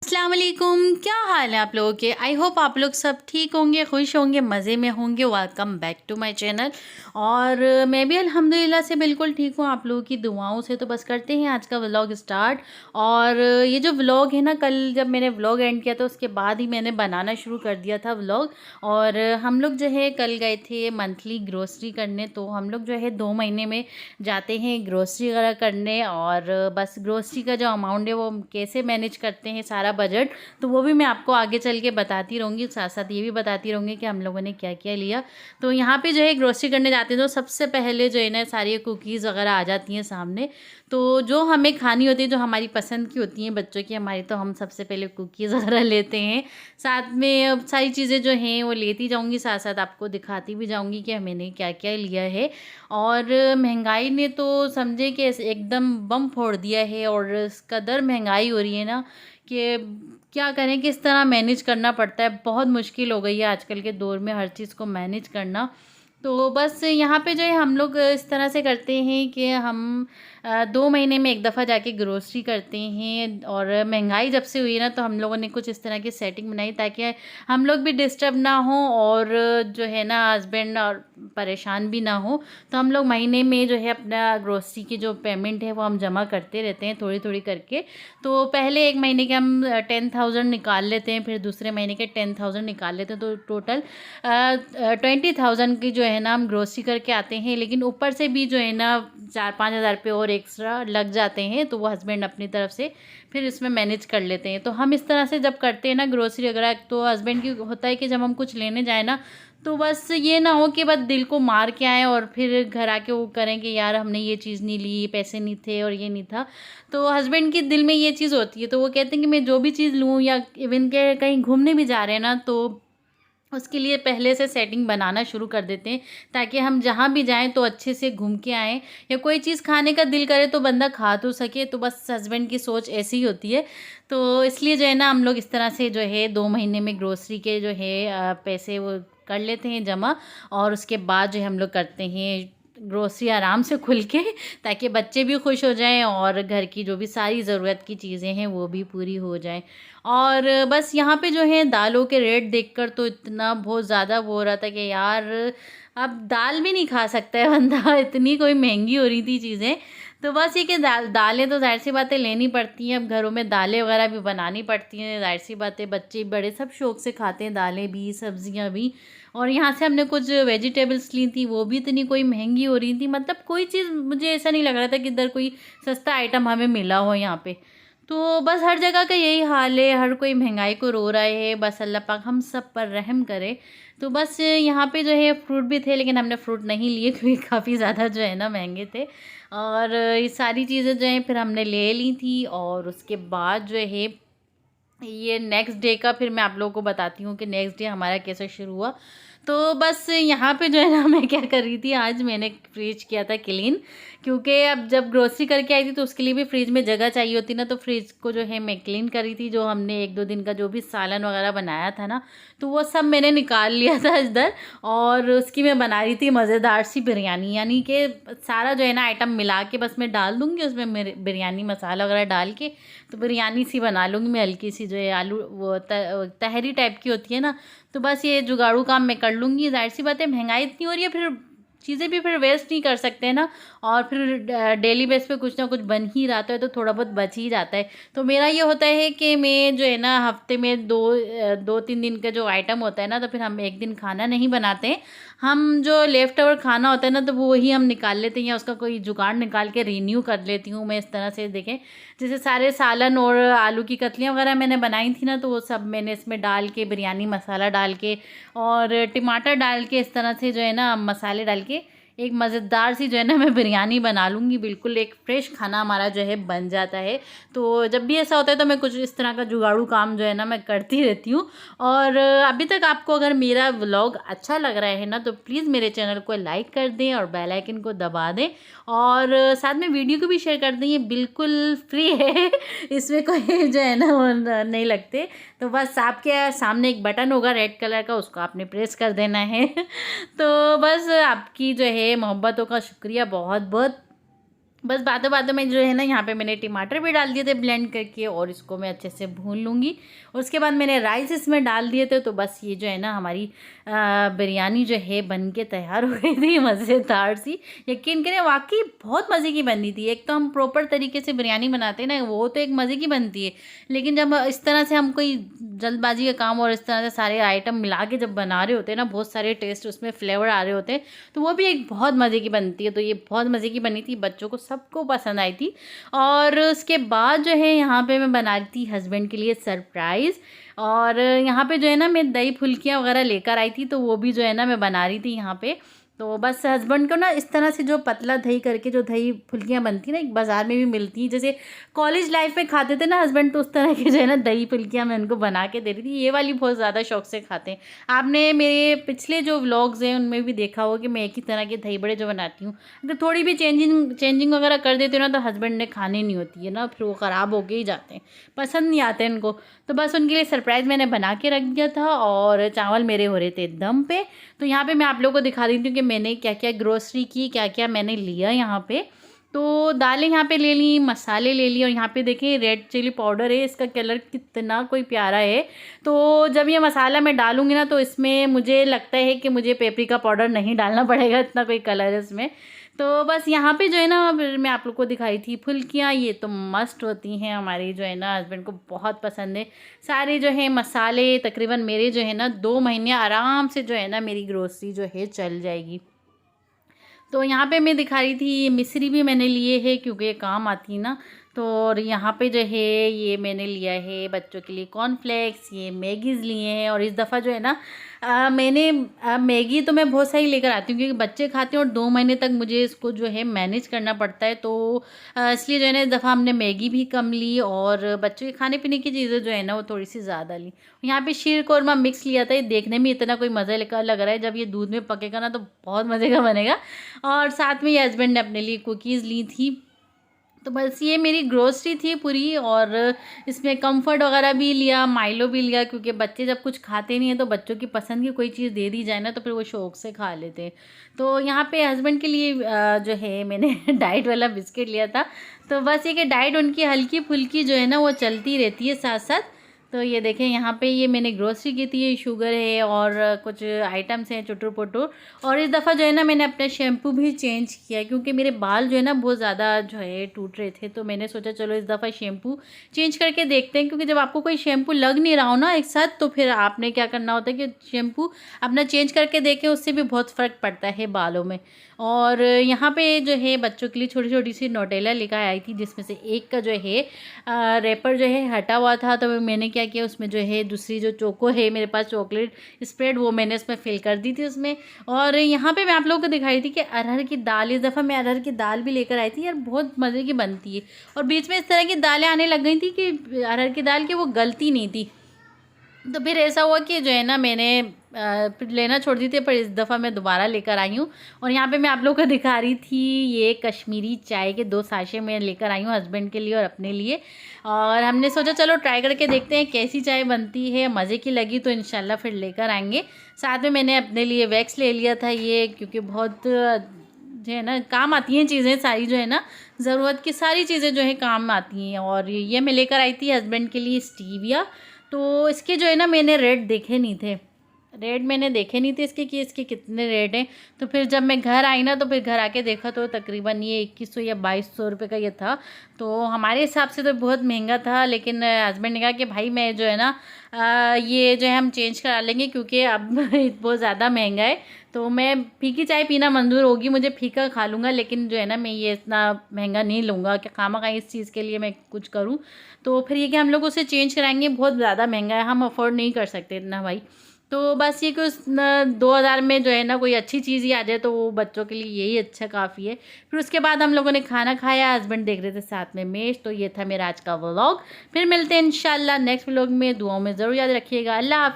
अस्सलाम वालेकुम। क्या हाल है आप लोगों के? आई होप आप लोग सब ठीक होंगे, खुश होंगे, मज़े में होंगे। Welcome back to my channel. और मैं भी अल्हम्दुलिल्लाह से बिल्कुल ठीक हूँ, आप लोगों की दुआओं से। तो बस करते हैं आज का व्लॉग स्टार्ट। और ये जो व्लॉग है ना, कल जब मैंने व्लॉग एंड किया था उसके बाद ही मैंने बनाना शुरू कर दिया था व्लॉग। और हम लोग जो है कल गए थे मंथली ग्रोसरी करने। तो हम लोग जो है 2 महीने में जाते हैं ग्रोसरी वगैरह करने। और बस ग्रोसरी का जो अमाउंट है वो कैसे मैनेज करते हैं सारा बजट, तो वो भी मैं आपको आगे चल के बताती रहूँगी। साथ साथ ये भी बताती रहूँगी कि हम लोगों ने क्या क्या लिया। तो यहाँ पे जो है ग्रोसरी करने जाते हैं तो सबसे पहले जो है ना सारी कुकीज़ वगैरह आ जाती हैं सामने। तो जो हमें खानी होती है, जो हमारी पसंद की होती हैं बच्चों की हमारी, तो हम सबसे पहले कुकीज़ वगैरह लेते हैं। साथ में अब सारी चीज़ें जो हैं वो लेती जाऊँगी, साथ साथ आपको दिखाती भी जाऊँगी कि मैंने क्या क्या लिया है। और महंगाई ने तो समझे कि ऐसे एकदम बम फोड़ दिया है। और इस कदर महंगाई हो रही है ना कि क्या करें, किस तरह मैनेज करना पड़ता है। बहुत मुश्किल हो गई है आजकल के दौर में हर चीज़ को मैनेज करना। तो बस यहाँ पे जो है हम लोग इस तरह से करते हैं कि हम 2 महीने में एक दफ़ा जाके ग्रोसरी करते हैं। और महंगाई जब से हुई है ना, तो हम लोगों ने कुछ इस तरह की सेटिंग बनाई ताकि हम लोग भी डिस्टर्ब ना हो और जो है ना हस्बैंड और परेशान भी ना हो। तो हम लोग महीने में जो है अपना ग्रोसरी की जो पेमेंट है वो हम जमा करते रहते हैं थोड़ी थोड़ी करके। तो पहले 1 महीने के हम 10,000 निकाल लेते हैं, फिर दूसरे महीने के 10,000 निकाल लेते हैं। तो टोटल 20,000 की जो है ना हम ग्रोसरी करके आते हैं। लेकिन ऊपर से भी जो है ना 4-5 हज़ार रुपये और एक्स्ट्रा लग जाते हैं, तो वो हस्बैंड अपनी तरफ से फिर इसमें मैनेज कर लेते हैं। तो हम इस तरह से जब करते हैं ना ग्रोसरी वगैरह, तो हस्बैंड की होता है कि जब हम कुछ लेने जाए ना, तो बस ये ना हो कि बस दिल को मार के आएँ और फिर घर आके वो करें कि यार हमने ये चीज़ नहीं ली, पैसे नहीं थे और ये नहीं था। तो हस्बैंड के दिल में ये चीज़ होती है, तो वो कहते हैं कि मैं जो भी चीज़ लूँ, या इवन के कहीं घूमने भी जा रहे हैं ना, तो उसके लिए पहले से सेटिंग बनाना शुरू कर देते हैं ताकि हम जहाँ भी जाएं तो अच्छे से घूम के आएँ। या कोई चीज़ खाने का दिल करे तो बंदा खा तो सके। तो बस हस्बैंड की सोच ऐसी ही होती है। तो इसलिए जो है ना हम लोग इस तरह से जो है 2 महीने में ग्रोसरी के जो है पैसे वो कर लेते हैं जमा। और उसके बाद जो है हम लोग करते हैं ग्रोसरी आराम से खुल के, ताकि बच्चे भी खुश हो जाएं और घर की जो भी सारी ज़रूरत की चीज़ें हैं वो भी पूरी हो जाएं। और बस यहाँ पे जो है दालों के रेट देखकर तो इतना बहुत ज़्यादा वो हो रहा था कि यार अब दाल भी नहीं खा सकता है बंदा, इतनी कोई महंगी हो रही थी चीज़ें। तो बस ये कि दालें तो ज़ाहिर सी बातें लेनी पड़ती हैं। अब घरों में दालें वगैरह भी बनानी पड़ती हैं, ज़ाहिर सी बातें बच्चे बड़े सब शौक़ से खाते हैं, दालें भी सब्ज़ियाँ भी। और यहाँ से हमने कुछ वेजिटेबल्स ली थी, वो भी इतनी कोई महंगी हो रही थी। मतलब कोई चीज़ मुझे ऐसा नहीं लग रहा था कि इधर कोई सस्ता आइटम हमें मिला हो यहाँ पे। तो बस हर जगह का यही हाल है, हर कोई महंगाई को रो रहा है। बस अल्लाह पाक हम सब पर रहम करे। तो बस यहाँ पे जो है फ्रूट भी थे, लेकिन हमने फ्रूट नहीं लिए क्योंकि काफ़ी ज़्यादा जो है ना महंगे थे। और ये सारी चीज़ें जो हैं फिर हमने ले ली थी। और उसके बाद जो है ये नेक्स्ट डे का फिर मैं आप लोगों को बताती हूँ कि नेक्स्ट डे हमारा कैसे शुरू हुआ। तो बस यहाँ पे जो है ना मैं क्या कर रही थी, आज मैंने फ्रिज किया था क्लीन। क्योंकि अब जब ग्रोसरी करके आई थी तो उसके लिए भी फ्रिज में जगह चाहिए होती ना, तो फ्रिज को जो है मैं क्लीन कर रही थी। जो हमने 1-2 दिन का जो भी सालन वगैरह बनाया था ना, तो वो सब मैंने निकाल लिया था इधर। और उसकी मैं बना रही थी मज़ेदार सी बिरयानी, यानी कि सारा जो है ना आइटम मिला के बस मैं डाल दूँगी उसमें, मेरे बिरयानी मसाला वगैरह डाल के तो बिरयानी सी बना लूँगी मैं। हल्की सी जो है आलू वो तहरी टाइप की होती है ना, तो बस ये जुगाड़ू काम मैं कर लूँगी। ज़ाहिर सी बात है महंगाई इतनी हो रही है, फिर चीज़ें भी फिर वेस्ट नहीं कर सकते ना। और फिर डेली बेस पे कुछ ना कुछ बन ही रहा है तो थोड़ा बहुत बच ही जाता है। तो मेरा ये होता है कि मैं जो है ना हफ्ते में 2-3 दिन का जो आइटम होता है ना, तो फिर हम एक दिन खाना नहीं बनाते हैं। हम जो लेफ़्ट ओवर खाना होता है ना, तो वो ही हम निकाल लेते हैं या उसका कोई जुगाड़ निकाल के रिन्यू कर लेती हूँ मैं इस तरह से। देखें जैसे सारे सालन और आलू की कतलियाँ वगैरह मैंने बनाई थी ना, तो वो सब मैंने इसमें डाल के बिरयानी मसाला डाल के और टमाटर डाल के इस तरह से जो है ना मसाले डाल के एक मज़ेदार सी जो है ना मैं बिरयानी बना लूँगी। बिल्कुल एक फ़्रेश खाना हमारा जो है बन जाता है। तो जब भी ऐसा होता है तो मैं कुछ इस तरह का जुगाड़ू काम जो है ना मैं करती रहती हूँ। और अभी तक आपको अगर मेरा व्लॉग अच्छा लग रहा है ना, तो प्लीज़ मेरे चैनल को लाइक कर दें और बेल आइकन को दबा दें। और साथ में वीडियो को भी शेयर कर दें, ये बिल्कुल फ्री है इसमें कोई जो है ना वो नहीं लगते। तो बस आपके सामने एक बटन होगा रेड कलर का, उसको आपने प्रेस कर देना है तो बस आपकी जो है मोहब्बतों का शुक्रिया बहुत बहुत। बस बातों बातों में जो है ना यहाँ पे मैंने टमाटर भी डाल दिए थे ब्लेंड करके, और इसको मैं अच्छे से भून लूँगी। और उसके बाद मैंने राइस इसमें डाल दिए थे। तो बस ये जो है ना हमारी बिरयानी जो है बन के तैयार हो गई थी, मज़ेदार सी। यकीन करें वाकई बहुत मज़े की बनी थी। एक तो हम प्रॉपर तरीके से बिरयानी बनाते हैं ना, वो तो एक मज़े की बनती है, लेकिन जब इस तरह से हम कोई जल्दबाजी का काम और इस तरह से सारे आइटम मिला के जब बना रहे होते हैं ना, बहुत सारे टेस्ट उसमें फ्लेवर आ रहे होते हैं, तो वो भी एक बहुत मज़े की बनती है। तो ये बहुत मज़े की बनी थी, बच्चों को सबको पसंद आई थी। और उसके बाद जो है यहाँ पे मैं बना रही थी हस्बैंड के लिए सरप्राइज़। और यहाँ पे जो है ना मैं दही फुल्कियाँ वगैरह लेकर आई थी, तो वो भी जो है ना मैं बना रही थी यहाँ पे। तो बस हस्बैंड को ना इस तरह से जो पतला दही करके जो दही फुल्कियाँ बनती हैं ना, एक बाज़ार में भी मिलती हैं, जैसे कॉलेज लाइफ में खाते थे ना हस्बैंड, तो उस तरह की जो है ना दही फुल्कियाँ मैं उनको बना के दे रही थी। ये वाली बहुत ज़्यादा शौक से खाते हैं। आपने मेरे पिछले जो व्लॉग्स हैं उनमें भी देखा होगा कि मैं एक ही तरह के दही बड़े जो बनाती हूँ, अगर थोड़ी भी चेंजिंग वगैरह कर देती हूँ ना, तो हस्बैंड ने खाने नहीं होती है ना, फिर वो ख़राब होके ही जाते हैं, पसंद नहीं आते उनको। तो बस उनके लिए सरप्राइज़ मैंने बना के रख दिया था। और चावल मेरे हो रहे थे दम पे। तो यहाँ पे मैं आप लोगों को दिखा देती हूँ कि मैंने क्या क्या ग्रोसरी की, क्या क्या मैंने लिया यहाँ पे। तो दालें यहाँ पे ले ली, मसाले ले लिए, और यहाँ पे देखें रेड चिली पाउडर है, इसका कलर कितना कोई प्यारा है। तो जब ये मसाला मैं डालूँगी ना, तो इसमें मुझे लगता है कि मुझे पेपरिका पाउडर नहीं डालना पड़ेगा, इतना कोई कलर है इसमें। तो बस यहाँ पे जो है ना फिर मैं आप लोग को दिखाई थी फुल्कियाँ, ये तो मस्ट होती हैं हमारी, जो है ना हस्बैंड को बहुत पसंद है। सारे जो है मसाले तकरीबन मेरे जो है ना 2 महीने आराम से जो है ना मेरी ग्रोसरी जो है चल जाएगी। तो यहाँ पे मैं दिखा रही थी ये मिश्री भी मैंने लिए है, क्योंकि ये काम आती है ना। तो और यहाँ पे जो है ये मैंने लिया है बच्चों के लिए कॉर्नफ्लेक्स, ये मैगीज़ लिए हैं। और इस दफ़ा जो है ना मैंने मैगी तो मैं बहुत सारी लेकर आती हूँ, क्योंकि बच्चे खाते हैं और 2 महीने तक मुझे इसको जो है मैनेज करना पड़ता है। तो इसलिए जो है ना इस दफ़ा हमने मैगी भी कम ली, और बच्चों के खाने पीने की चीज़ें जो है ना वो थोड़ी सी ज़्यादा ली। यहाँ पे शीर कौरमा मिक्स लिया था, ये देखने में इतना कोई मज़ा लग रहा है, जब ये दूध में पकेगा ना तो बहुत मज़े का बनेगा। और साथ में ये हस्बैंड ने अपने लिए कुकीज़ ली थी। तो बस ये मेरी ग्रोसरी थी पूरी। और इसमें कम्फर्ट वगैरह भी लिया, माइलो भी लिया, क्योंकि बच्चे जब कुछ खाते नहीं हैं तो बच्चों की पसंद की कोई चीज़ दे दी जाए ना, तो फिर वो शौक़ से खा लेते हैं। तो यहाँ पे हस्बैंड के लिए जो है मैंने डाइट वाला बिस्किट लिया था। तो बस ये कि डाइट उनकी हल्की फुल्की जो है ना वो चलती रहती है साथ साथ। तो ये देखें यहाँ पे ये मैंने ग्रोसरी की थी, ये शुगर है और कुछ आइटम्स हैं चुटुर पुटुर। और इस दफ़ा जो है ना मैंने अपना शैम्पू भी चेंज किया, क्योंकि मेरे बाल जो है ना बहुत ज़्यादा जो है टूट रहे थे। तो मैंने सोचा चलो इस दफ़ा शैम्पू चेंज करके देखते हैं, क्योंकि जब आपको कोई शैम्पू लग नहीं रहा हो ना एक साथ, तो फिर आपने क्या करना होता है कि शैम्पू अपना चेंज करके देखें, उससे भी बहुत फ़र्क पड़ता है बालों में। और यहाँ पे जो है बच्चों के लिए छोटी छोटी सी नोटेला लेकर आई थी, जिसमें से एक का जो है रैपर जो है हटा हुआ था। तो मैंने क्या किया, उसमें जो है दूसरी जो चोको है मेरे पास चॉकलेट स्प्रेड, वो मैंने उसमें फिल कर दी थी उसमें। और यहाँ पे मैं आप लोगों को दिखाई थी कि अरहर की दाल, इस दफ़ा मैं अरहर की दाल भी लेकर आई थी यार, बहुत मज़े की बनती है। और बीच में इस तरह की दालें आने लग गई थी कि अरहर की दाल की वो गलती नहीं थी। तो फिर ऐसा हुआ कि जो है ना मैंने फिर लेना छोड़ दी थी, पर इस दफ़ा मैं दोबारा लेकर आई हूँ। और यहाँ पे मैं आप लोगों को दिखा रही थी ये कश्मीरी चाय के 2 साशे मैं लेकर आई हूँ हस्बैंड के लिए और अपने लिए। और हमने सोचा चलो ट्राई करके देखते हैं कैसी चाय बनती है, मज़े की लगी तो इंशाल्लाह फिर लेकर आएंगे। साथ में मैंने अपने लिए वैक्स ले लिया था ये, क्योंकि बहुत जो है ना काम आती हैं चीज़ें सारी, जो है ना ज़रूरत की सारी चीज़ें जो है काम आती हैं। और ये मैं लेकर आई थी हस्बैंड के लिए स्टीविया। तो इसके जो है ना मैंने रेट देखे नहीं थे, रेट मैंने देखे नहीं थे इसके कि इसके कितने रेट हैं। तो फिर जब मैं घर आई ना, तो फिर घर आके देखा तो तकरीबन ये 2100 या 2200 रुपये का ये था। तो हमारे हिसाब से तो बहुत महंगा था, लेकिन हस्बैंड ने कहा कि भाई मैं जो है ना ये जो है हम चेंज करा लेंगे, क्योंकि अब बहुत ज़्यादा महंगा है। तो मैं फीकी चाय पीना मंजूर होगी, मुझे फीका खा लूँगा, लेकिन जो है ना मैं ये इतना महंगा नहीं लूँगा कि खामा इस चीज़ के लिए मैं कुछ करूँ। तो फिर ये कि हम लोग उसे चेंज कराएंगे, बहुत ज़्यादा महंगा है, हम अफोर्ड नहीं कर सकते इतना भाई। तो बस ये कि उस 2000 में जो है ना कोई अच्छी चीज़ ही आ जाए, तो वो बच्चों के लिए यही अच्छा काफ़ी है। फिर उसके बाद हम लोगों ने खाना खाया, हस्बैंड देख रहे थे साथ में मैच। तो ये था मेरा आज का व्लॉग। फिर मिलते हैं इंशाल्लाह नेक्स्ट व्लॉग में, दुआओं में ज़रूर याद रखिएगा। अल्लाह हाफिज़।